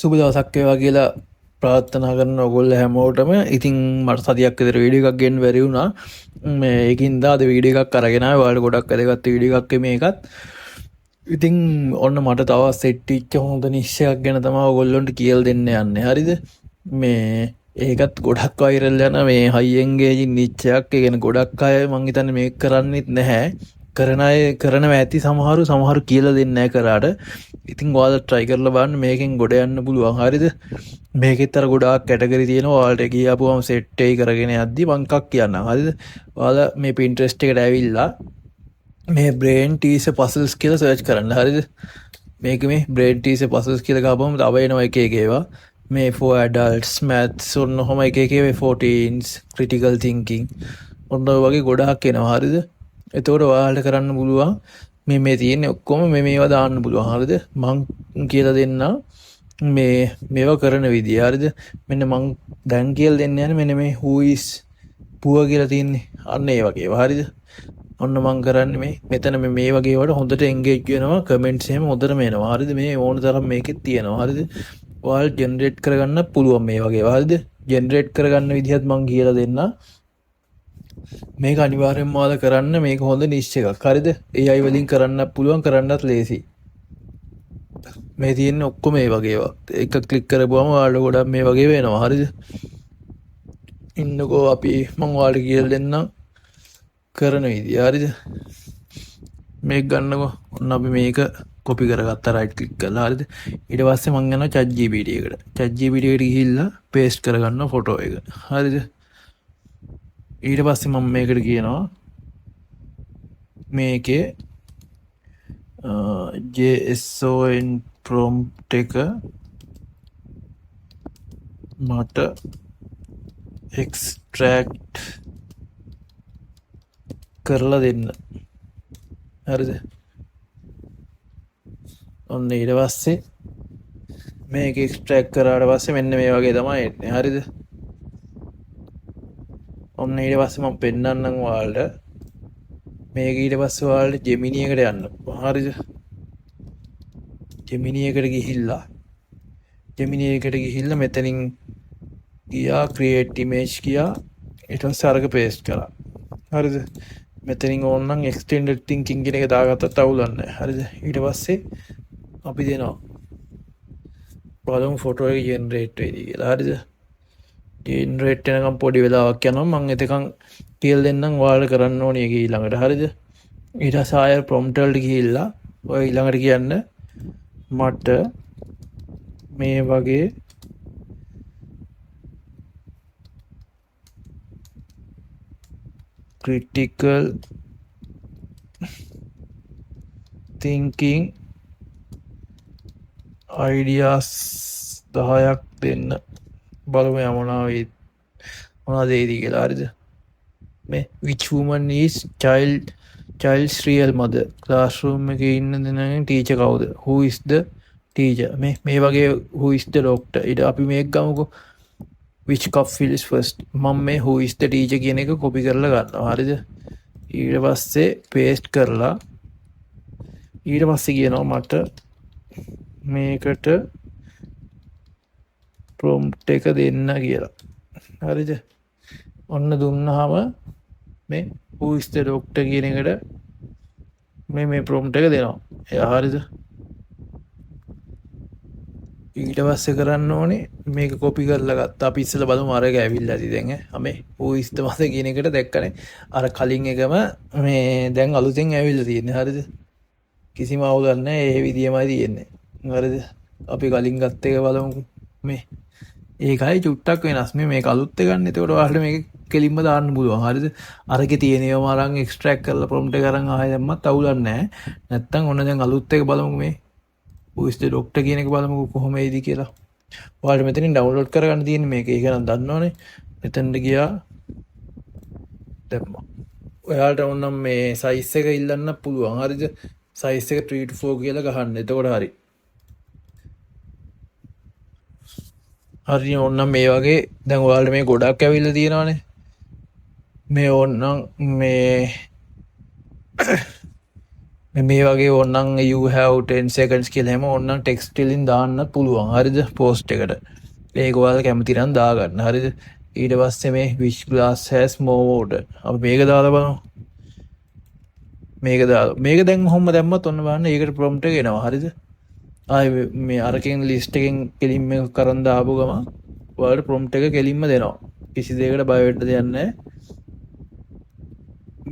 සුබ දවසක් වේවා කියලා ප්‍රාර්ථනා කරන ඔයගොල්ලෝ හැමෝටම. ඉතින් මට සතියක් විතර වීඩියෝ එකක් ගන්න බැරි වුණා. මේ ඒකින්ද අද වීඩියෝ එකක් අරගෙන ආවේ. ඔයාලට ගොඩක් වැදගත් වීඩියෝ එකක් මේකත්. ඉතින් ඔන්න මට තව සෙට් වෙච්ච හොඳ නිශ්චයක් ගැන තමයි ඔයගොල්ලන්ට කියලා දෙන්න යන්නේ. හරිද? මේ ඒකත් ගොඩක් වෛරල් යන මේ හයි එන්ගේජින් නිශ්චයක්. ඒ කියන්නේ ගොඩක් අය මං හිතන්නේ මේක කරන්නෙත් නැහැ. කරන අය කරනවා ඇති, සමහරු කියලා දෙන්නේ නැහැ කරාට. ඉතින් ඔයාලා try කරලා බලන්න, මේකෙන් ගොඩ යන්න පුළුවන්. හරිද? මේකෙත් අර ගොඩාක් කැටගරි තියෙනවා. ඔයාලට ගියාපුවම සෙට් එක කරගෙන යද්දි මං එකක් කියන්නම්. හරිද? ඔයාලා මේ Pinterest එකට ඇවිල්ලා මේ brain teaser puzzles කියලා search කරන්න. හරිද? මේක මේ brain teaser puzzles කියලා ගහපුවම තව එනවා එක එක ඒවා. මේ for adults, maths ඔන්න ඔහම එක එක ඒවා, 14s, critical thinking ඔන්න ඔය වගේ ගොඩාක් එනවා. හරිද? එතකොට ඔයාලට කරන්න පුළුවන් මේ තියෙන ඔක්කොම මේවා දාන්න පුළුවන්. හරිද? මං කියලා දෙන්න මේවා කරන විදිය. හරිද? මෙන්න මං දැන් කියලා දෙන්න යන්නේ මෙන්න මේ who is poor කියලා තියෙන්නේ. අන්න ඒ වගේ. හරිද? ඔන්න මං කරන්නේ මෙතන මේ වගේ වට හොඳට එන්ගේජ් වෙනවා. කමෙන්ට්ස් එහෙම හොඳටම එනවා. හරිද? මේ ඕන තරම් මේකෙත් තියෙනවා. හරිද? ඔයාලට ජෙනරේට් කරගන්න පුළුවන් මේ වගේ. හරිද? ජෙනරේට් කරගන්න විදිහත් මං කියලා දෙන්න. මේක අනිවාර්යෙන්ම ඔයාලා කරන්න. මේක හොඳ නිෂ් එකක්. හරිද? AI වලින් කරන්න පුළුවන්, කරන්නත් ලේසි. මේ තියෙන ඔක්කොම මේ වගේ ඒවා. එක ක්ලික් කරපුවම ඔයාලට ගොඩක් මේ වගේ වෙනවා. හරිද? ඉන්නකෝ අපි මං ඔයාලට කියලා දෙන්නම් කරන විදිය. හරිද? මේක ගන්නකෝ. ඔන්න අපි මේක කොපි කරගත්තා රයිට් ක්ලික් කරලා. හරිද? ඊට පස්සේ මං යනවා ChatGPT එකට. ChatGPT එකට ගිහිල්ලා පේස්ට් කරගන්න ෆොටෝ එක. හරිද? ඊට පස්සේ මම මේකට කියනවා මේකේ JSON prompt එක මට extract කරලා දෙන්න. හරිද? ඔන්න ඊට පස්සේ මේක extract කරාට පස්සේ මෙන්න මේ වගේ තමයි එන්නේ. හරිද? ඔන්න ඊට පස්සේ මම පෙන්නන්නම් ඔයාලට. මේක ඊට පස්සේ ඔයාලට Gemini එකට යන්න. හරිද? Gemini එකට ගිහිල්ලා මෙතනින් ගියා create image ගියා. ඊට පස්සේ අරක paste කරා. හරිද? මෙතනින් ඕනනම් extended thinking කියන එක දාගත්තත් අවුලක් නැහැ. හරිද? ඊට පස්සේ අපි දෙනවා බලමු ෆොටෝ එක generate වෙයිද කියලා. හරිද? generate වෙනකම් පොඩි වෙලාවක් යනවා. මම එතකන් කියලා දෙන්නම් ඔයාලට කරන්න ඕනේ ඒක ඊළඟට. හරිද? ඊට පස්සේ ආයෙ prompt වලට ගිහිල්ලා ඔය ඊළඟට කියන්න මට මේ වගේ critical thinking ideas 10ක් දෙන්න. බලමු මොනවද ඒද කියලා. හරිද? මේ which woman is child's real mother, classroom එකේ ඉන්න දෙනගේ teacher කවුද, who is the teacher, මේ වගේ who is the doctor. ඊට අපි මේක ගමුකෝ which cup fills first. මම මේ who is the teacher කියන එක copy කරලා ගන්නවා. හරිද? ඊට පස්සේ paste කරලා ඊට පස්සේ කියනවා මට මේකට prompt එක දෙන්න කියලා. හරිද? ඔන්න දුන්නාම මේ who is the doctor කියන එකට මේ prompt එක දෙනවා. එයා. හරිද? ඊට පස්සේ කරන්න ඕනේ මේක කොපි කරලා ගත්තා. අපි ඉස්සෙල්ලා බලමු අරක ඇවිල්ලා ඇති දැන් අපි who is the mother කියන එකට දැක්කනේ. අර කලින් එකම මේ දැන් අලුතෙන් ඇවිල්ලා තියෙන්නේ. හරිද? කිසිම අවුලක් නැහැ. ඒ විදියමයි තියෙන්නේ. හරිද? අපි කලින් ගත්ත එක බලමු. මේ ඒකයි චුට්ටක් වෙනස්. මේක අලුත් එකක් නේ. ඒකට ඔයාලට මේක කෙලින්ම දාන්න පුළුවන්. හරිද? අරකේ තියෙන ඒවා අරන් එක්ස්ට්‍රැක්ට් කරලා prompt එක අරන් ආයෙ දැම්මත් අවුලක් නැහැ. නැත්තම් ඔන්න දැන් අලුත් එක බලමු. මේ who is the doctor කියන එක බලමු කොහොම එයිද කියලා. ඔයාලට මෙතනින් ඩවුන්ලෝඩ් කරගන්න තියෙන්නේ මේක. ඒක නම් දන්නවනේ. මෙතනට ගියා දැම්මා. ඔයාලට ඕනම් මේ size එක ඉල්ලන්න පුළුවන්. හරිද? size එක 3 to 4 කියලා ගහන්න. එතකොට හරි. හරි ඕන්නම් මේ වගේ දැන් ඔයාලට මේ ගොඩක් ඇවිල්ලා තියෙනවානේ. මේ ඕන්නම් මේ වගේ ඔන්නන් you have 10 seconds කියලා හැම ඔන්නන් ටෙක්ස්ට් වලින් දාන්න පුළුවන්. හරිද? පෝස්ට් එකට. ඒක ඔයාලා කැමති නම් දාගන්න. හරිද? ඊට පස්සේ මේ which glass has more water. අපි මේක දාලා බලමු. මේක දැන් කොහොම දැම්මත් ඔන්න බලන්න ඒකට ප්‍රොම්ප්ට් එක එනවා. හරිද? ආයේ මේ අරකින් ලිස්ට් එකෙන් කෙලින්ම එක කරන් දාපු ගමන් ඔයාලට ප්‍රොම්ප්ට් එක කෙලින්ම දෙනවා. කිසි දෙයකට බය වෙන්න දෙයක් නැහැ.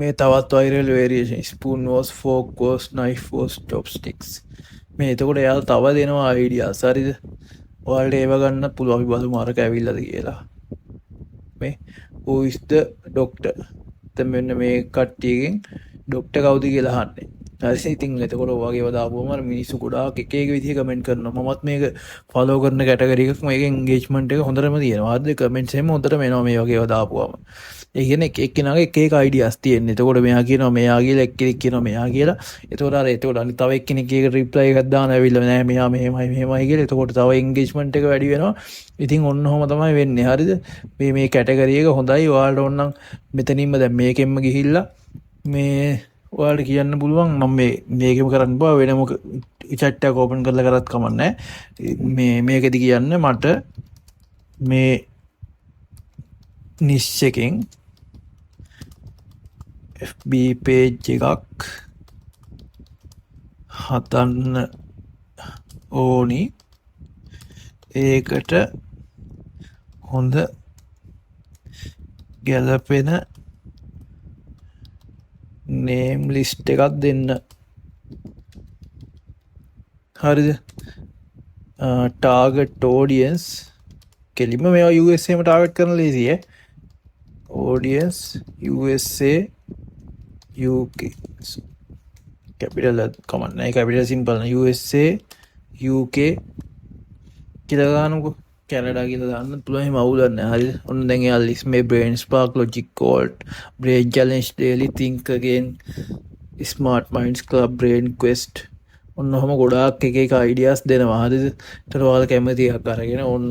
මේ තවත් viral variation spoon was fork was knife was chopsticks. මේ එතකොට එයාලා තව දෙනවා අයිඩියාස්. හරිද? ඔයාලට ඒව ගන්න පුළුවන්. අපි බලමු අරක ඇවිල්ලාද කියලා. මේ who is the doctor? දැන් මෙන්න මේ කට්ටියකින් ડોක්ටර් කවුද කියලා අහන්නේ. හරි ඉතින් එතකොට ඔයගෙව දාපුවම මිනිස්සු ගොඩාක් එක එක විදිහ කමෙන්ට් කරනවා. මමත් මේක ෆලෝ කරන කැටගරි එකක්. මේකේ එන්ගේජ්මන්ට් එක හොඳටම තියෙනවා. හරිද? කමෙන්ට්ස් එහෙම හොඳටම එනවා මේ වගේව දාපුවම. ඒ කියන්නේ එක එක්කෙනාගේ එක එක අයිඩියාස් තියෙන්නේ. එතකොට මෙයා කියනවා මෙයා කියලා, එක්කෙනෙක් කියනවා මෙයා කියලා. එතකොට අනිත් තව එක්කෙනෙක් ඒක රිප්ලයි එකක් දාන ඇවිල්ලා නෑ මෙයා මෙහෙමයි කියලා. එතකොට තව එන්ගේජ්මන්ට් එක වැඩි වෙනවා. ඉතින් ඔන්න ඔහොම තමයි වෙන්නේ. හරිද? මේ කැටගරි එක හොඳයි. ඔයාලට ඕනනම් මෙතනින්ම දැන් මේකෙන්ම ගිහිල්ලා මේ ඔයාලට කියන්න පුළුවන් නම් මේකම කරන්න බා වෙනම චැට් එකක් ඕපන් කරලා කරත් කමක් නැහැ. මේකෙදි කියන්න මට මේ නිස් එකෙන් FB page එකක් හදන්න ඕනි. ඒකට හොඳ ගැලපෙන නේම් ලිස්ට් එකක් දෙන්න. හරිද? ටාගට් ඕඩියන්ස් කෙලින්ම මේවා USA ම ටාගට් කරන ලේසියි. ඕඩියන්ස් USA UK කැපිටල් කමක් නැහැ. කැපිටල් සිම්පල් USA UK කියලා දාන්නකො. කැනඩා කියලා දාන්න පුළුවන්. එහෙම අවුලක් නැහැ. හරිද? ඔන්න දැන් එයා ලිස්ට් මේ brain spark logic cold brain challenge daily think again smart minds club brain quest ඔන්න ඔහම ගොඩාක් එක අයිඩියාස් දෙනවා. හරිද? ඒතර ඔයාලා කැමති එකක් අරගෙන ඔන්න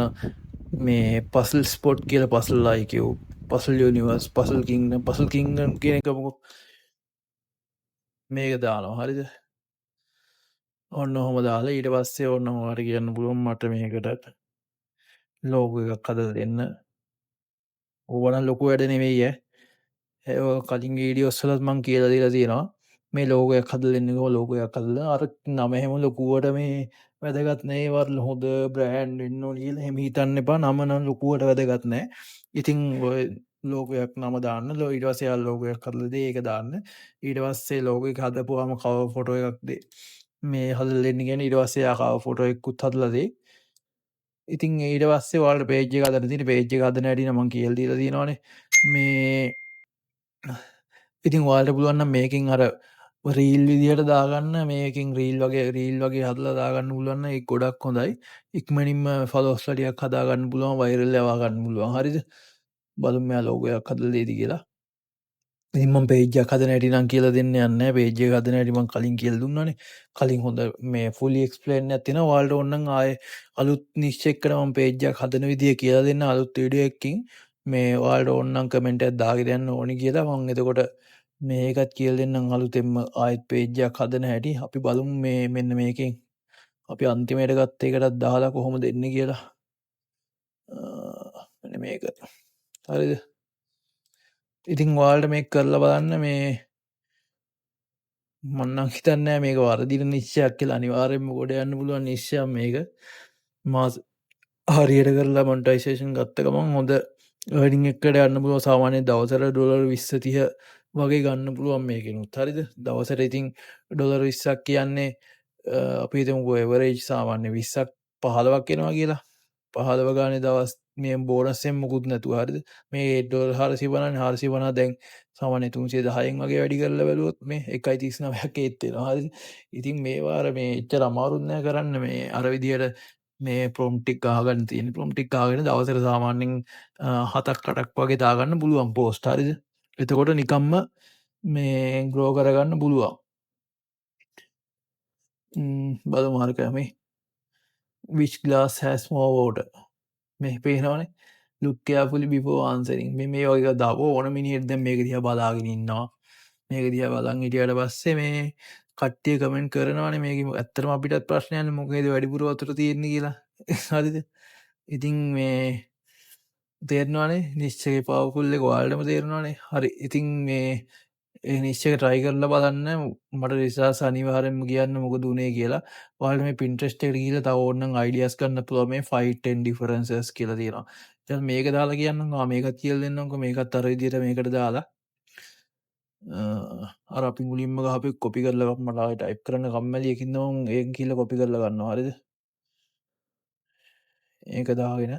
මේ පසල් ස්පොට් කියලා පසල් ලයිකියු පසල් යුනිවර්ස් පසල් කින්ග්ඩම් කියන එක මොකෝ මේක දානවා. හරිද? ඔන්න ඔහොම දාලා ඊට පස්සේ ඔන්න ඔයාලට කියන්න පුළුවන් මට මේකට ලෝගෝ එකක් හදලා දෙන්න. ඕවනම් ලොකු වැඩ නෙවෙයි ඈ. කලින් වීඩියෝස් වලත් මං කියලා දීලා තියෙනවා. මේ ලෝගෝ එකක් හදලා දෙන්න කිව්වම ලෝගෝ එකක් හදලා අර නම එහෙම ලොකුවට මේ වැදගත් නෑ. ඒවත් හොඳ බ්‍රෑන්ඩ් වෙන්න ඕන කියලා එහෙම හිතන්න එපා. නම නම් ලොකුවට වැදගත් නෑ. ඉතින් ඔය ලෝගෝ එකක් නම දාන්න. ඊට පස්සේ යාළ ලෝගෝ එකක් හදලා දෙයි ඒක දාන්න. ඊට පස්සේ ලෝගෝ එක හදපුවාම කවර් ෆොටෝ එකක් දෙයි. මේ හදලා දෙන්න කියන්නේ ඊට පස්සේ යා කවර් ෆොටෝ එකකුත් හදලා දෙයි. ඉතින් ඊට පස්සේ ඔයාලට පේජ් එක හදන්න තියෙන පේජ් එක හදන හැටි නම් මම කියලා දීලා තියෙනවානේ. මේ ඉතින් ඔයාලට පුළුවන් නම් මේකෙන් අර රීල් විදියට දාගන්න. මේකෙන් රීල් වගේ හදලා දාගන්න පුළුවන් නම් ඒක ගොඩක් හොඳයි. ඉක්මනින්ම ෆලෝවර්ස්ලා ටිකක් හදාගන්න පුළුවන්. වයිරල් යවා ගන්න පුළුවන්. හරිද? බලමු මෙයා ලෝගෝ එකක් හදලා දෙයිද කියලා. ඉතින් මම පේජ් එකක් හදන හැටි නම් කියලා දෙන්න යන්නේ නැහැ. පේජ් එක හදන හැටි මම කලින් කියලා දුන්නානේ. කලින් හොඳ මේ ෆුලි එක්ස්ප්ලේන් එකක් තියෙනවා. ඔයාලට ඕන නම් ආයේ අලුත් නිෂ් එකකට මම පේජ් එකක් හදන විදිය කියලා දෙන්න අලුත් වීඩියෝ එකකින්. මේ ඔයාලට ඕන නම් කමෙන්ට් එකක් දාගෙන යන්න ඕනි කියලා මම එතකොට මේකත් කියලා දෙන්නම් අලුතෙන්ම ආයෙත් පේජ් එකක් හදන හැටි. අපි බලමු මේ මෙන්න මේකෙන් අපි අන්තිමයට ගත්ත එකටත් දාලා කොහොමද එන්නේ කියලා. මෙන්න මේක. හරිද? ඉතින් ඔයාලට මේක කරලා බලන්න. මේ මම නම් හිතන්නේ නැහැ මේක වර්ධින නිශ්චයක් කියලා. අනිවාර්යෙන්ම ගොඩ යන්න පුළුවන් නිශ්චයක් මේක. මාස හරියට කරලා මොනිටයිසේෂන් ගත්ත ගමන් හොඳ අර්නින් එකකට යන්න පුළුවන්. සාමාන්‍ය දවසට ඩොලර් 20-30 වගේ ගන්න පුළුවන් මේකෙනුත්. හරිද? දවසට ඉතින් ඩොලර් 20ක් කියන්නේ අපි හිතමුකෝ එවරේජ් සාමාන්‍ය 20ක් 15ක් එනවා කියලා. 15 ගානේ දවස් මේ බෝනස් එකෙන් මුකුත් නැතුව. හරිද? මේ ඩොලර් 450 දැන් සාමාන්‍ය 310න් වගේ වැඩි කරලා බැලුවොත් මේ 1.39ක් ඒත් වෙනවා. හරිද? ඉතින් මේවා අර මේ එච්චර අමාරුත් නෑ කරන්න. මේ අර විදියට මේ ප්‍රොම්ප්ට් එක ගහගන්න තියෙන. ප්‍රොම්ප්ට් එක ගහගෙන දවසට සාමාන්‍යයෙන් 7-8ක් වගේ දාගන්න පුළුවන් පෝස්ට්. හරිද? එතකොට නිකම්ම මේ ග්‍රෝ කරගන්න පුළුවන්. බලමු හරියට මේ which glass has more water මේ පේනවනේ. look carefully before answering. මේ වගේ දාපුවා ඕන මිනිහෙක් දැන් මේක දිහා බලාගෙන ඉන්නවා. මේක දිහා බලන් හිටියට පස්සේ මේ කට්ටිය කමෙන්ට් කරනවානේ මේක ඇත්තටම අපිටත් ප්‍රශ්නයක් නේ මොකේද වැඩිපුර වතුර තියෙන්නේ කියලා. හරිද? ඉතින් මේ තේරෙනවානේ නිශ්චයේ පවර්ෆුල් එක ඔයාලටම තේරෙනවානේ. හරි. ඉතින් මේ ඒ නිශ්චය try කරලා බලන්න. මට රිසර්ච් අනිවාර්යෙන්ම කියන්න මොකද උනේ කියලා. ඔයාලට මේ Pinterest එකට ගිහලා තව ඕනනම් ideas ගන්න පුළුවන් මේ 5-10 differences කියලා තියෙනවා. දැන් මේක දාලා කියන්නම්කෝ. මේකත් කියලා දෙන්නම්කෝ. මේකත් අර විදිහට මේකට දාලා අර අපි මුලින්ම ගහපු කොපි කරලා මට ආයෙ ටයිප් කරන්න කම්මැලි ඒකින්ද මම ඒක කියලා කොපි කරලා ගන්නවා. හරිද? ඒක දාගෙන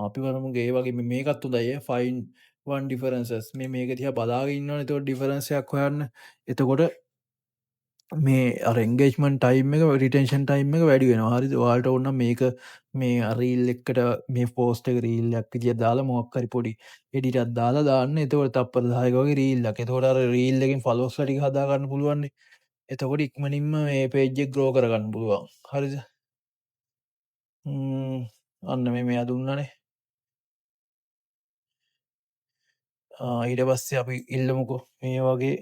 අපි බලමු ඒ වගේ මේකත් හොඳයි. find one differences මේක දිහා බලාගෙන ඉන්නවනේ. එතකොට ඩිෆරන්ස් එකක් හොයන්න. එතකොට මේ අර එන්ගේජ්මන්ට් ටයිම් එක රිටෙන්ෂන් ටයිම් එක වැඩි වෙනවා. හරිද? ඔයාලට ඕන නම් මේක මේ රීල් එකට මේ පෝස්ට් එක රීල් එකක් විදියට දාලා මොකක් හරි පොඩි එඩිට් එකක් දාලා දාන්න. එතකොට තප්පර 10ක වගේ රීල් එකක්. එතකොට අර රීල් එකෙන් ෆලෝවර්ස් ලා ටික හදා ගන්න පුළුවන් නේ. එතකොට ඉක්මනින්ම මේ පේජ් එක ග්‍රෝ කරගන්න පුළුවන්. හරිද? අන්න මේ මෙයා දුන්නානේ. ඊට පස්සේ අපි ඉල්ලමුකෝ මේ වගේ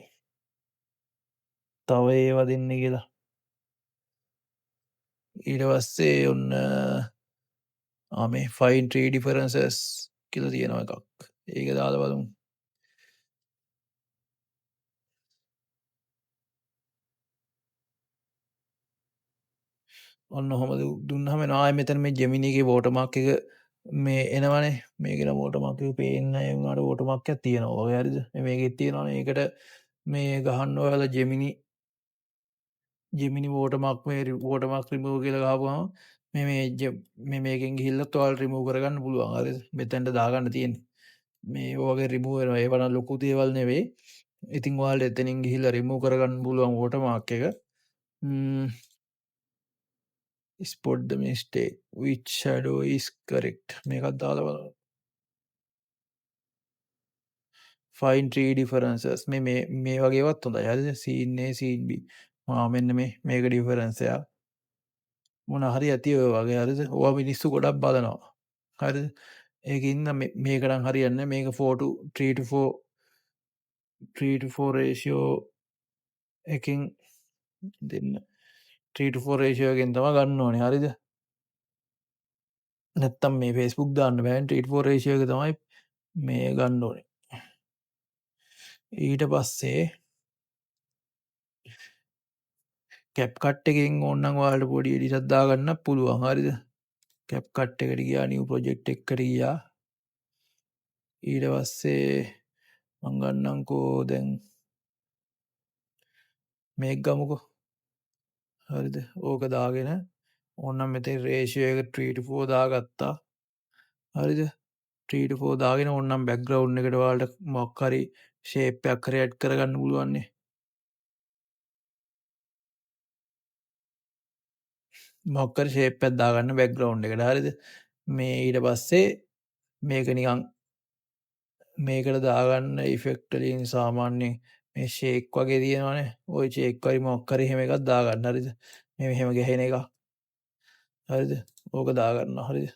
තව ඒවා දෙන්න කියලා. ඊට පස්සේ ඔන්න මේ find three differences කියලා තියෙනවා එකක්. ඒක දාලා බලමු. ඔන්න ඔහොම දුන්නාම ආයෙ මෙතන මේ Gemini එකේ watermark එක මේ එනවනේ. මේකේ watermark එක පේන්නේ නැහැ වුණාට watermark එකක් තියෙනවා. ඔය හරිද? මේකෙත් තියෙනවනේ. ඒකට මේ ගහන්න ඔයාලා Gemini watermark මේ watermark remove කියලා ගහපුවම මේ මේකෙන් ගිහිල්ලත් ඔයාලට remove කරගන්න පුළුවන්. හරිද? මෙතෙන්ට දාගන්න තියෙන්නේ. මේ වගේ remove වෙනවා. ඒව නම් ලොකු දේවල් නෙවෙයි. ඉතින් ඔයාලට එතනින් ගිහිල්ලා remove කරගන්න පුළුවන් watermark එක. spot the mistake which shadow is correct මේකත් දාලා බලන්න. find three differences මේ වගේවත් හොඳයි. හරිද? scene A scene B මෙන්න මේක difference එක මොන හරි ඇති ඔය වගේ. හරිද? ඕවා මිනිස්සු ගොඩක් බලනවා. හරිද? ඒකින්ද මේක නම් හරියන්නේ මේක 3 to 4 ratio එකකින් දෙන්න 3 to 4 ratio එකෙන් තමයි ගන්න ඕනේ. හරිද? නැත්තම් මේ Facebook දාන්න බෑනේ. 3 to 4 ratio එක තමයි මේ ගන්න ඕනේ. ඊට පස්සේ CapCut එකෙන් ඕනනම් ඔයාලට පොඩි එඩිට් එකක් දාගන්න පුළුවන්. හරිද? CapCut එකට ගියා new project එකකට ගියා. ඊට පස්සේ මං ගන්නම්කෝ දැන් මේක ගමුකෝ. හරිද? ඕක දාගෙන ඕනනම් මෙතන ratio එක 3 to 4 දාගත්තා. හරිද? 3 to 4 දාගෙන ඕනනම් background එකට ඔයාලට මොකක් හරි shape එකක් හරි add කරගන්න පුළුවන් නේ. මොකක් හරි shape එකක් දාගන්න background එකට. හරිද? මේ ඊට පස්සේ මේක නිකන් මේකට දාගන්න effect වලින් සාමාන්‍යයෙන් මේ shake වගේ තියෙනවනේ. ওই shake වගේ මොකක් හරි එහෙම එකක් දාගන්න. හරිද? මේ මෙහෙම ගැහෙන එක. හරිද? ඕක දාගන්න. හරිද?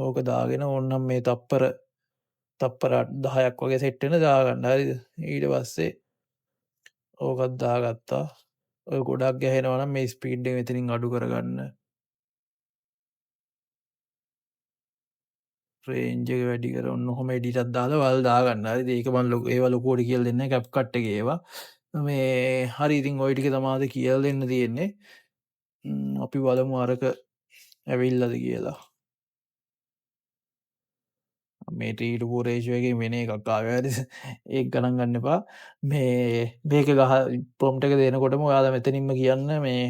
ඕක දාගෙන ඕනනම් මේ තප්පර 10ක් වගේ සෙට් වෙන දාගන්න. හරිද? ඊට පස්සේ ඕකත් දාගත්තා. ඔය ගොඩක් ගැහෙනවා නම් මේ ස්පීඩ් එක මෙතනින් අඩු කරගන්න. රේන්ජ් එක වැඩි කර ඔන්න ඔහොම එඩිට් එකක් දාලා ඔයාලා දාගන්න. හරිද? ඒක මම ඒවා ලොකුවට කියලා දෙන්නේ නැහැ CapCut එකේ ඒවා. මේ හරි ඉතින් ওই ටික තමයි කියලා දෙන්න තියෙන්නේ. අපි බලමු අරක ඇවිල්ලාද කියලා. මේ 3 to 4 ratio එකේ වෙන එකක් ආවේ. හරිද? ඒක ගණන් ගන්න එපා. මේක prompt එක දෙනකොටම ඔයාලා මෙතනින්ම කියන්න මේ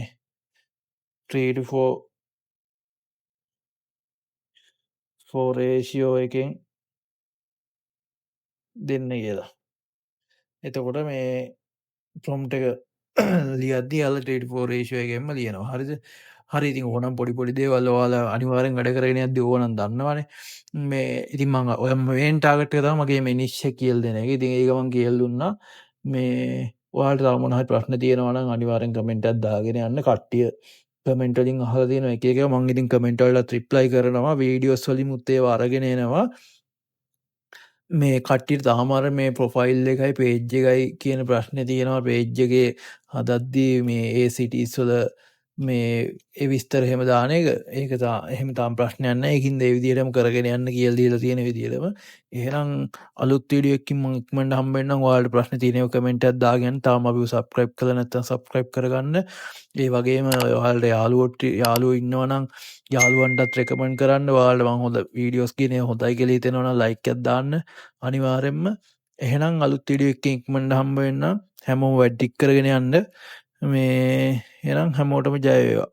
3 to 4 ratio එකෙන් දෙන්න කියලා. එතකොට මේ prompt එක ලියද්දී යාලා 3 to 4 ratio එකෙන්ම ලියනවා. හරිද? හරි ඉතින් ඕනම් පොඩි දේවල් ඔයාලා අනිවාර්යෙන් වැඩ කරගෙන යද්දී ඕනම් දන්නවනේ. මේ ඉතින් මම ඔය මේන් ටාගට් එක තමයි මගේ මේ නිශ්චය කියලා දෙන එක. ඉතින් ඒක මම කියලා දුන්නා. මේ ඔයාලට තව මොන හරි ප්‍රශ්න තියෙනවා නම් අනිවාර්යෙන් කමෙන්ට් එකක් දාගෙන යන්න. කට්ටිය කමෙන්ට් වලින් අහලා තියෙන එක එක මම ඉතින් කමෙන්ට් වලට රිප්ලයි කරනවා. වීඩියෝස් වලින් මුත් ඒවා අරගෙන එනවා. මේ කට්ටියට තාමර මේ ප්‍රොෆයිල් එකයි පේජ් එකයි කියන ප්‍රශ්න තියෙනවා පේජ්ජගේ හදද්දී මේ ඒ සිටිස්වල මේ එවිස්තර හෙම දාන එක ඒක එහෙම තාම් ප්‍රශ්නයන්න එකින් දෙවිදිරම කරගෙන යන්න කියල් දීලා තියෙන විදිරම එහෙනම් අලුත් වීඩියෝකින් මං ඉක්මනට හම්බෙන්නම් ඔයාලට ප්‍රශ්න තියෙනව කමෙන්ට් එකක් දාගෙන තාම අපිව සබ්ස්ක්‍රයිබ් කරලා නැත්නම් සබ්ස්ක්‍රයිබ් කරගන්න ඒ වගේම ඔයාලට යාළුවෝ ඉන්නවා නම් යාළුවන්ටත් රෙකමන්ඩ් කරන්න ඔයාලට මං හොඳ වීඩියෝස් කියන හොඳයි කියලා හිතෙනවා නම් ලයික් එකක් දාන්න අනිවාර්යෙන්ම එහෙනම් අලුත් වීඩියෝ එකකින් ඉක්මනට හම්බ වෙන්න හැමෝම වැඩ ටික කරගෙන යන්න මේ එහෙනම් හැමෝටම ජය වේවා